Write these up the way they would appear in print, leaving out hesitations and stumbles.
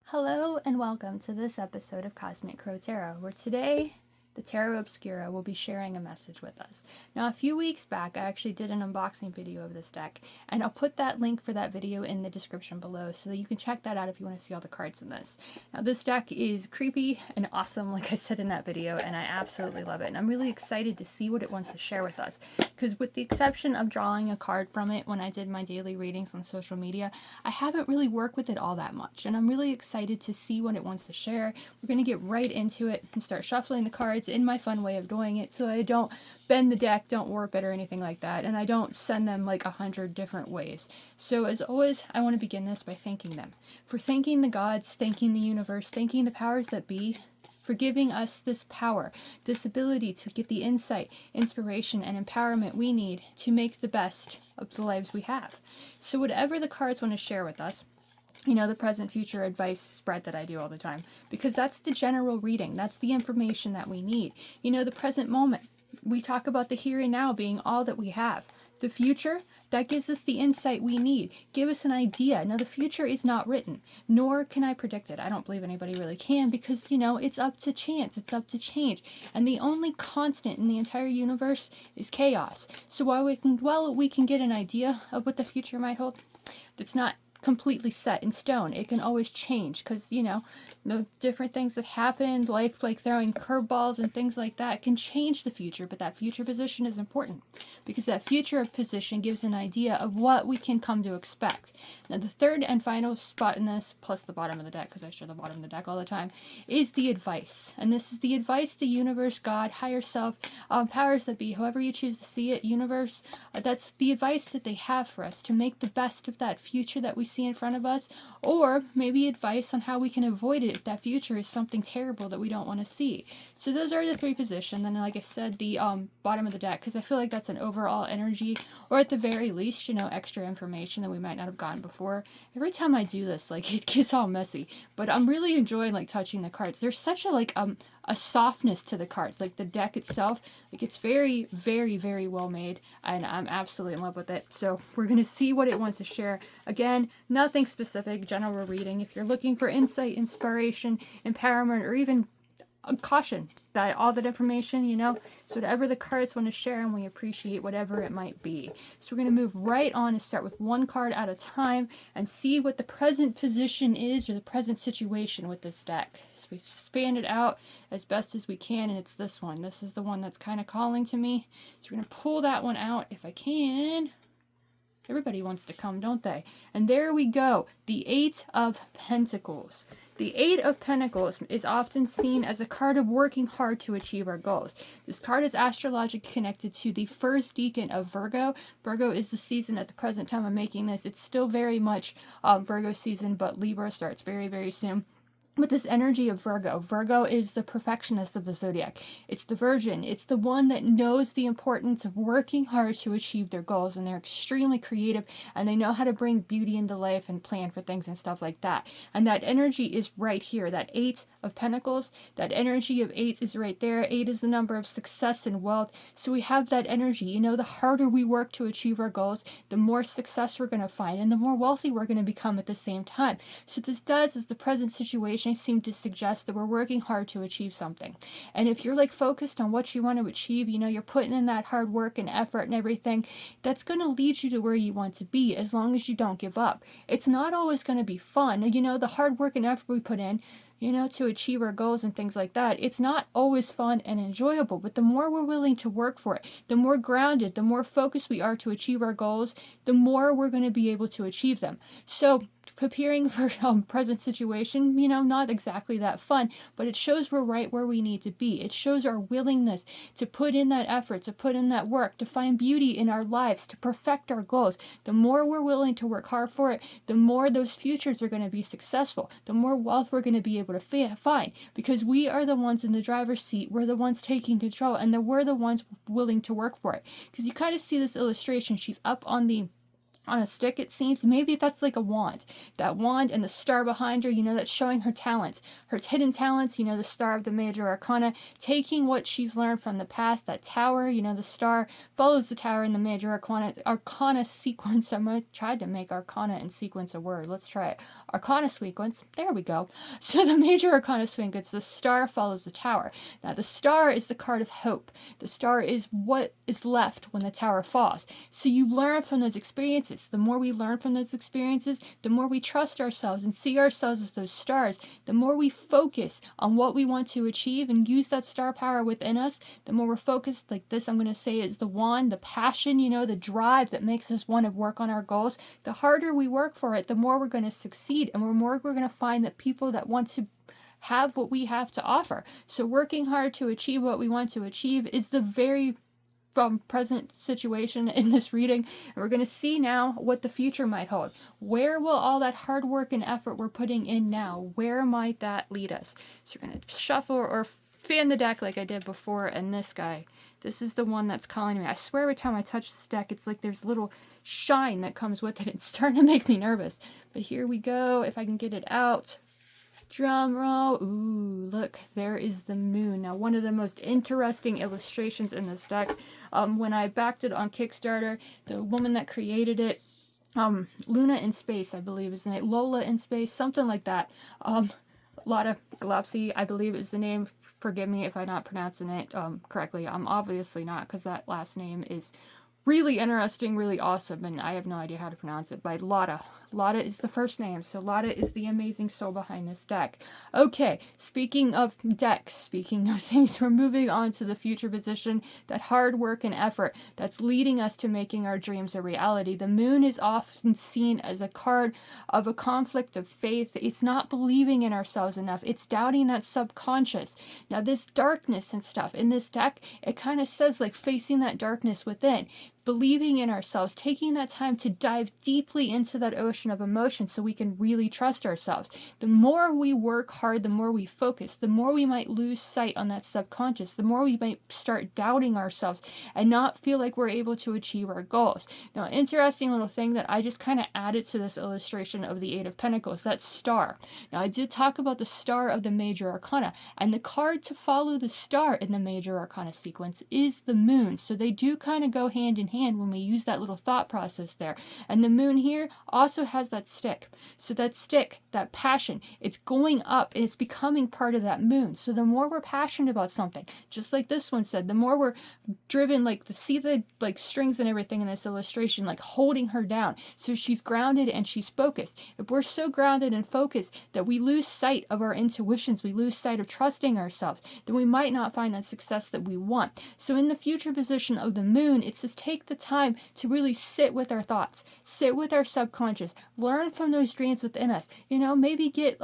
Hello and welcome to this episode of Cosmic Crow Tarot, where today the Tarot Obscuro will be sharing a message with us. Now, a few weeks back, I actually did an unboxing video of this deck, and I'll put that link for that video in the description below so that you can check that out if you want to see all the cards in this. Now, this deck is creepy and awesome, like I said in that video, and I absolutely love it. And I'm really excited to see what it wants to share with us, because with the exception of drawing a card from it when I did my daily readings on social media, I haven't really worked with it all that much, and I'm really excited to see what it wants to share. We're going to get right into it and start shuffling the cards in my fun way of doing it, so I don't bend the deck, don't warp it or anything like that, and I don't send them like 100 different ways. So as always, I want to begin this by thanking them. For thanking the gods, thanking the universe, thanking the powers that be, for giving us this power, this ability to get the insight, inspiration, and empowerment we need to make the best of the lives we have. So whatever the cards want to share with us, the present future advice spread that I do all the time, because that's the general reading. That's the information that we need. The present moment. We talk about the here and now being all that we have. The future, that gives us the insight we need. Give us an idea. Now, the future is not written, nor can I predict it. I don't believe anybody really can, because, it's up to chance. It's up to change. And the only constant in the entire universe is chaos. So while we can get an idea of what the future might hold, it's not completely set in stone. It can always change because, the different things that happen, life like throwing curveballs and things like that can change the future, but that future position is important because that future position gives an idea of what we can come to expect. Now, the third and final spot in this, plus the bottom of the deck, because I show the bottom of the deck all the time, is the advice. And this is the advice the universe, God, higher self, powers that be, however you choose to see it, universe, that's the advice that they have for us to make the best of that future that we see in front of us, or maybe advice on how we can avoid it if that future is something terrible that we don't want to see. So those are the three positions, and like I said, the bottom of the deck, because I feel like that's an overall energy, or at the very least, extra information that we might not have gotten before. Every time I do this, it gets all messy, but I'm really enjoying touching the cards. There's such a softness to the cards, the deck itself, it's very, very, very well made, and I'm absolutely in love with it. So we're going to see what it wants to share. Again, nothing specific, general reading. If you're looking for insight, inspiration, empowerment, or even caution, that all that information, so whatever the cards want to share, and we appreciate whatever it might be. So we're going to move right on and start with one card at a time and see what the present position is, or the present situation with this deck. So we span it out as best as we can, and it's this one. This is the one that's kind of calling to me. So we're going to pull that one out if I can. Everybody wants to come, don't they? And there we go, the Eight of Pentacles. The Eight of Pentacles is often seen as a card of working hard to achieve our goals. This card is astrologically connected to the first decan of Virgo. Virgo is the season at the present time I'm making this. It's still very much Virgo season, but Libra starts very, very soon. With this energy of Virgo, Virgo is the perfectionist of the zodiac. It's the virgin. It's the one that knows the importance of working hard to achieve their goals, and they're extremely creative, and they know how to bring beauty into life and plan for things and stuff like that. And that energy is right here. That Eight of Pentacles, that energy of eights is right there. 8 is the number of success and wealth. So we have that energy. The harder we work to achieve our goals, the more success we're going to find, and the more wealthy we're going to become at the same time. So what this does is the present situation seem to suggest that we're working hard to achieve something. And if you're focused on what you want to achieve, you're putting in that hard work and effort and everything, that's going to lead you to where you want to be, as long as you don't give up. It's not always going to be fun. The hard work and effort we put in, to achieve our goals and things like that, it's not always fun and enjoyable, but the more we're willing to work for it, the more grounded, the more focused we are to achieve our goals, the more we're going to be able to achieve them. So preparing for present situation, not exactly that fun, but it shows we're right where we need to be. It shows our willingness to put in that effort, to put in that work, to find beauty in our lives, to perfect our goals. The more we're willing to work hard for it, the more those futures are going to be successful, the more wealth we're going to be able to find, because we are the ones in the driver's seat. We're the ones taking control, and we're the ones willing to work for it. Because you kind of see this illustration. She's up on the on a stick, it seems. Maybe that's like a wand. That wand and the star behind her, that's showing her talents, her hidden talents, the star of the major arcana, taking what she's learned from the past, that tower, the star follows the tower in the major arcana sequence. I tried to make arcana and sequence a word. Let's try it. Arcana sequence. There we go. So the major arcana sequence, the star follows the tower. Now the star is the card of hope. The star is what is left when the tower falls. So you learn from those experiences. The more we learn from those experiences, the more we trust ourselves and see ourselves as those stars. The more we focus on what we want to achieve and use that star power within us, the more we're focused, like this I'm going to say is the wand, the passion, the drive that makes us want to work on our goals. The harder we work for it, the more we're going to succeed, and the more we're going to find that people that want to have what we have to offer. So working hard to achieve what we want to achieve is the very present situation in this reading. And we're going to see now what the future might hold. Where will all that hard work and effort we're putting in now, where might that lead us? So we're going to shuffle or fan the deck like I did before, and this guy, this is the one that's calling me. I swear every time I touch this deck, it's like there's a little shine that comes with it. It's starting to make me nervous. But here we go, if I can get it out. Drum roll. Ooh, look, there is the moon. Now, one of the most interesting illustrations in this deck, when I backed it on Kickstarter, the woman that created it, Luna in Space, I believe is the name, Lola in Space, something like that. Lotta Galapsi, I believe is the name. Forgive me if I'm not pronouncing it correctly. I'm obviously not, because that last name is really interesting, really awesome, and I have no idea how to pronounce it, but Lotta. Lotta is the first name, so Lotta is the amazing soul behind this deck. Okay, speaking of decks, speaking of things, we're moving on to the future position, that hard work and effort that's leading us to making our dreams a reality. The moon is often seen as a card of a conflict of faith. It's not believing in ourselves enough. It's doubting that subconscious. Now, this darkness and stuff in this deck, it kind of says like facing that darkness within, believing in ourselves, taking that time to dive deeply into that ocean of emotion so we can really trust ourselves. The more we work hard, the more we focus, the more we might lose sight on that subconscious, the more we might start doubting ourselves and not feel like we're able to achieve our goals. Now, interesting little thing that I just kind of added to this illustration of the Eight of Pentacles, that star. Now, I did talk about the star of the major arcana, and the card to follow the star in the major arcana sequence is the moon. So they do kind of go hand in hand when we use that little thought process there. And the moon here also has that stick. So that stick, that passion, it's going up and it's becoming part of that moon. So the more we're passionate about something, just like this one said, the more we're driven, like see the like strings and everything in this illustration, like holding her down. So she's grounded and she's focused. If we're so grounded and focused that we lose sight of our intuitions, we lose sight of trusting ourselves, then we might not find that success that we want. So in the future position of the moon, it says take the time to really sit with our thoughts, sit with our subconscious, learn from those dreams within us. Maybe get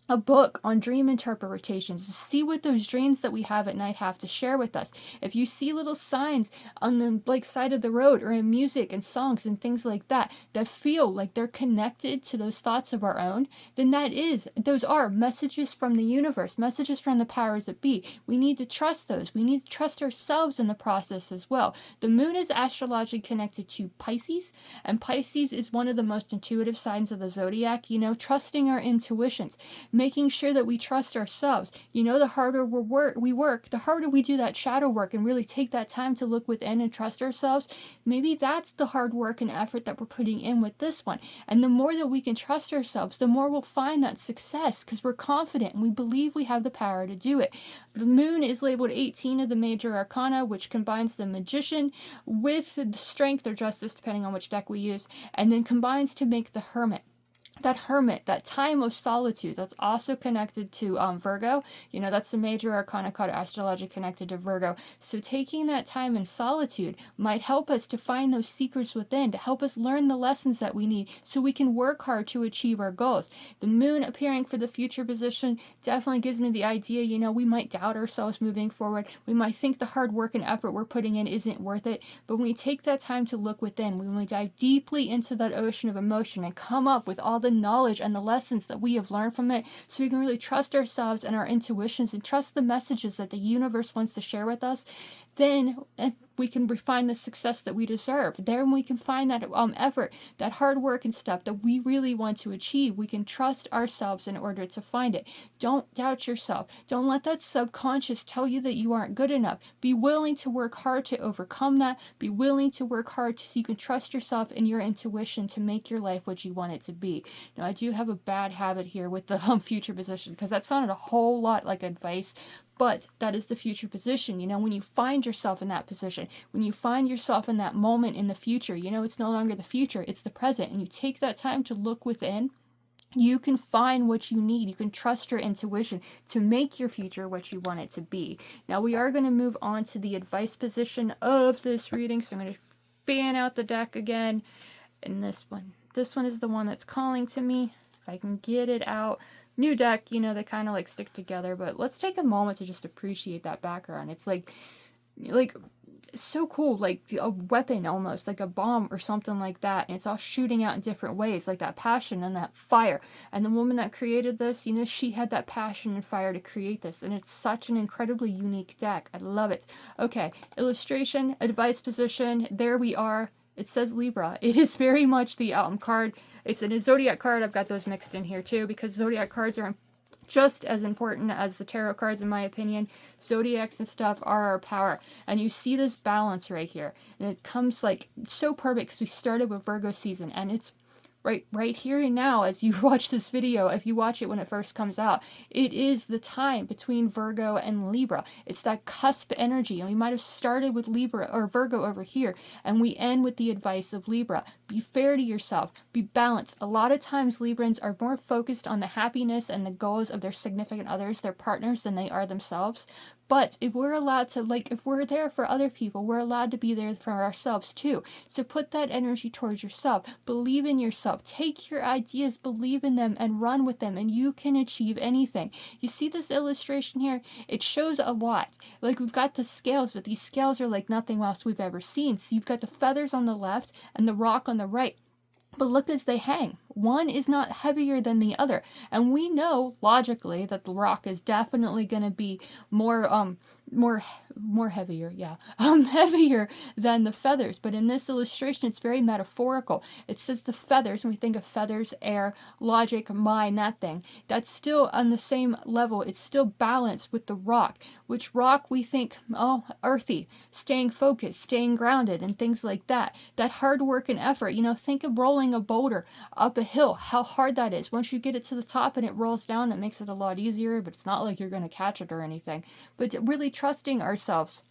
a book on dream interpretations to see what those dreams that we have at night have to share with us. If you see little signs on the side of the road or in music and songs and things like that feel like they're connected to those thoughts of our own, then those are messages from the universe, messages from the powers that be. We need to trust those. We need to trust ourselves in the process as well. The moon is astrologically connected to Pisces, and Pisces is one of the most intuitive signs of the zodiac, trusting our intuitions, making sure that we trust ourselves. The harder we work, the harder we do that shadow work and really take that time to look within and trust ourselves. Maybe that's the hard work and effort that we're putting in with this one. And the more that we can trust ourselves, the more we'll find that success because we're confident and we believe we have the power to do it. The moon is labeled 18 of the major arcana, which combines the magician with the strength or justice, depending on which deck we use, and then combines to make the hermit. That hermit, that time of solitude, that's also connected to Virgo. That's the major arcana card astrologically connected to Virgo. So taking that time in solitude might help us to find those secrets within, to help us learn the lessons that we need so we can work hard to achieve our goals. The moon appearing for the future position definitely gives me the idea, we might doubt ourselves moving forward. We might think the hard work and effort we're putting in isn't worth it. But when we take that time to look within, when we dive deeply into that ocean of emotion and come up with all the knowledge and the lessons that we have learned from it, so we can really trust ourselves and our intuitions and trust the messages that the universe wants to share with us, then we can refine the success that we deserve. Then we can find that effort, that hard work and stuff that we really want to achieve. We can trust ourselves in order to find it. Don't doubt yourself. Don't let that subconscious tell you that you aren't good enough. Be willing to work hard to overcome that. Be willing to work hard so you can trust yourself and your intuition to make your life what you want it to be. Now, I do have a bad habit here with the future position, because that sounded a whole lot like advice, but that is the future position. You know, when you find yourself in that position, when you find yourself in that moment in the future, you know, it's no longer the future, it's the present, and you take that time to look within, you can find what you need. You can trust your intuition to make your future what you want it to be. Now, we are going to move on to the advice position of this reading, so I'm going to fan out the deck again. And this one is the one that's calling to me. If I can get it out. New deck, you know, they kind of like stick together, but let's take a moment to just appreciate that background. It's like so cool, like a weapon almost, like a bomb or something like that, and it's all shooting out in different ways, like that passion and that fire. And the woman that created this, you know, she had that passion and fire to create this, and it's such an incredibly unique deck. I love it. Okay, illustration, advice position, there we are. It says Libra. It is very much the card. It's a zodiac card. I've got those mixed in here too, because zodiac cards are just as important as the tarot cards, in my opinion. Zodiacs and stuff are our power. And you see this balance right here. And it comes like so perfect, because we started with Virgo season, and it's right here and now as you watch this video. If you watch it when it first comes out, it is the time between Virgo and Libra. It's that cusp energy, and we might have started with Libra or Virgo over here, and we end with the advice of Libra. Be fair to yourself, be balanced. A lot of times Librans are more focused on the happiness and the goals of their significant others, their partners, than they are themselves. But if we're allowed to, if we're there for other people, we're allowed to be there for ourselves too. So put that energy towards yourself. Believe in yourself. Take your ideas, believe in them, and run with them, and you can achieve anything. You see this illustration here? It shows a lot. Like, we've got the scales, but these scales are like nothing else we've ever seen. So you've got the feathers on the left and the rock on the right. But look as they hang. One is not heavier than the other. And we know logically that the rock is definitely going to be more heavier, heavier than the feathers. But in this illustration, it's very metaphorical. It says the feathers, when we think of feathers, air, logic, mind, that thing, that's still on the same level. It's still balanced with the rock, which rock we think, earthy, staying focused, staying grounded, and things like that. That hard work and effort, you know, think of rolling a boulder up a hill, how hard that is. Once you get it to the top and it rolls down, that makes it a lot easier, but it's not like you're going to catch it or anything. But really trusting ourselves,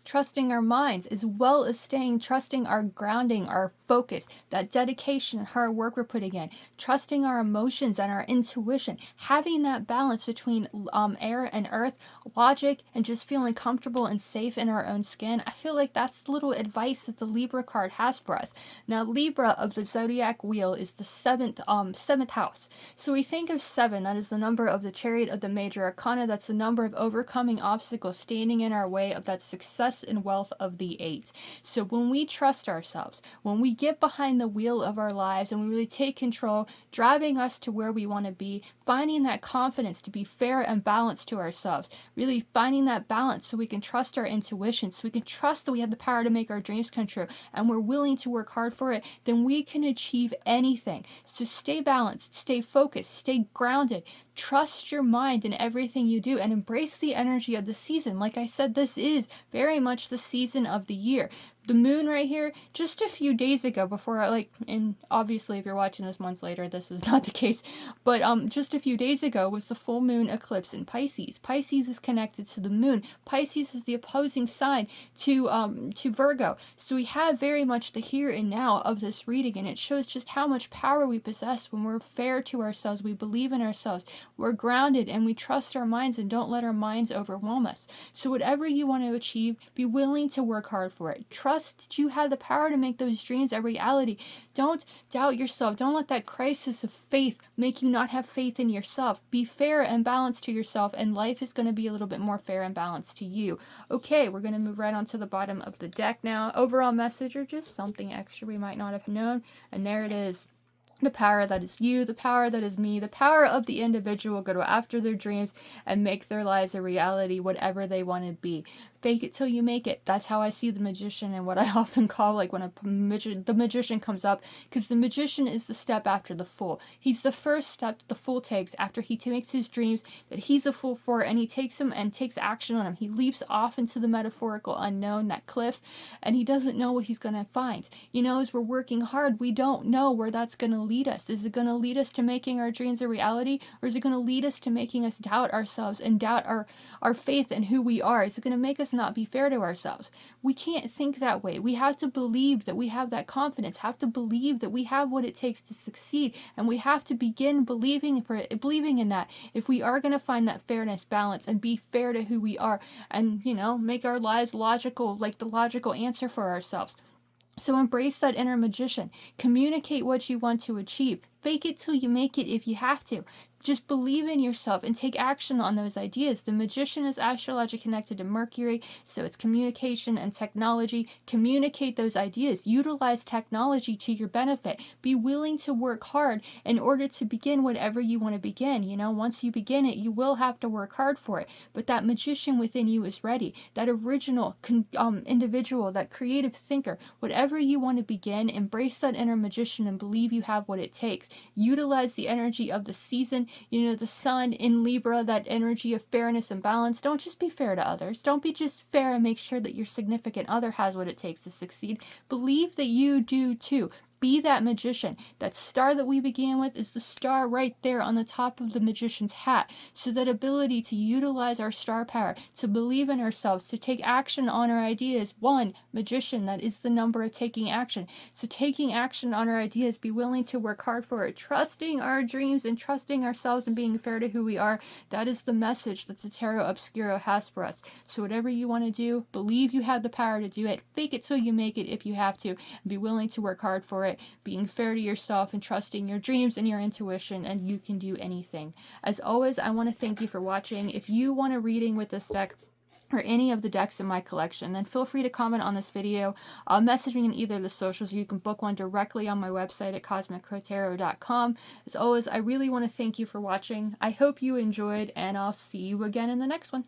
trusting our minds, as well as trusting our grounding, our focus, that dedication and hard work we're putting in, trusting our emotions and our intuition, having that balance between air and earth, logic, and just feeling comfortable and safe in our own skin. I feel like that's the little advice that the Libra card has for us. Now, Libra of the zodiac wheel is the seventh house. So we think of 7, that is the number of the chariot of the major arcana. That's the number of overcoming obstacles standing in our way of that success and wealth of the 8. So when we trust ourselves, when we get behind the wheel of our lives and we really take control, driving us to where we want to be, finding that confidence to be fair and balanced to ourselves, really finding that balance so we can trust our intuition, so we can trust that we have the power to make our dreams come true, and we're willing to work hard for it, then we can achieve anything. So stay balanced, stay focused, stay grounded, trust your mind in everything you do, and embrace the energy of the season. Like I said, this is very much the season of the year. The moon right here, just a few days ago, before and obviously if you're watching this months later, this is not the case, but just a few days ago was the full moon eclipse in Pisces. Pisces is connected to the moon. Pisces is the opposing sign to Virgo. So we have very much the here and now of this reading, and it shows just how much power we possess when we're fair to ourselves, we believe in ourselves, we're grounded, and we trust our minds and don't let our minds overwhelm us. So whatever you want to achieve, be willing to work hard for it. Trust that you have the power to make those dreams a reality. Don't doubt yourself. Don't let that crisis of faith make you not have faith in yourself. Be fair and balanced to yourself, and life is going to be a little bit more fair and balanced to you. Okay, we're going to move right on to the bottom of the deck now. Overall message, or just something extra we might not have known. And there it is. The power that is you, the power that is me, the power of the individual go after their dreams and make their lives a reality, whatever they want to be. Fake it till you make it. That's how I see the magician, and what I often call, like, when the magician comes up, because the magician is the step after the fool. He's the first step that the fool takes after he takes his dreams that he's a fool for, and he takes them and takes action on them. He leaps off into the metaphorical unknown, that cliff, and he doesn't know what he's going to find. As we're working hard, we don't know where that's going to lead us. Is it going to lead us to making our dreams a reality, or is it going to lead us to making us doubt ourselves and doubt our faith in who we are? Is it going to make us not be fair to ourselves? We can't think that way. We have to believe that we have that confidence, have to believe that we have what it takes to succeed, and we have to begin believing in that if we are going to find that fairness, balance, and be fair to who we are, and make our lives logical, like the logical answer for ourselves. So embrace that inner magician. Communicate what you want to achieve. Fake it till you make it if you have to. Just believe in yourself and take action on those ideas. The magician is astrologically connected to Mercury, so it's communication and technology. Communicate those ideas. Utilize technology to your benefit. Be willing to work hard in order to begin whatever you want to begin. Once you begin it, you will have to work hard for it. But that magician within you is ready. That original individual, that creative thinker, whatever you want to begin, embrace that inner magician and believe you have what it takes. Utilize the energy of the season. The sun in Libra, that energy of fairness and balance. Don't just be fair to others. Don't be just fair and make sure that your significant other has what it takes to succeed. Believe that you do too. Be that magician. That star that we began with is the star right there on the top of the magician's hat. So that ability to utilize our star power, to believe in ourselves, to take action on our ideas. One, magician, that is the number of taking action. So taking action on our ideas, be willing to work hard for it, trusting our dreams and trusting ourselves and being fair to who we are. That is the message that the Tarot Obscuro has for us. So whatever you want to do, believe you have the power to do it. Fake it till you make it if you have to. And be willing to work hard for it. Being fair to yourself and trusting your dreams and your intuition, and you can do anything. As always, I want to thank you for watching. If you want a reading with this deck or any of the decks in my collection, then feel free to comment on this video. Message me in either of the socials. You can book one directly on my website at cosmiccrotarot.com. As always, I really want to thank you for watching. I hope you enjoyed, and I'll see you again in the next one.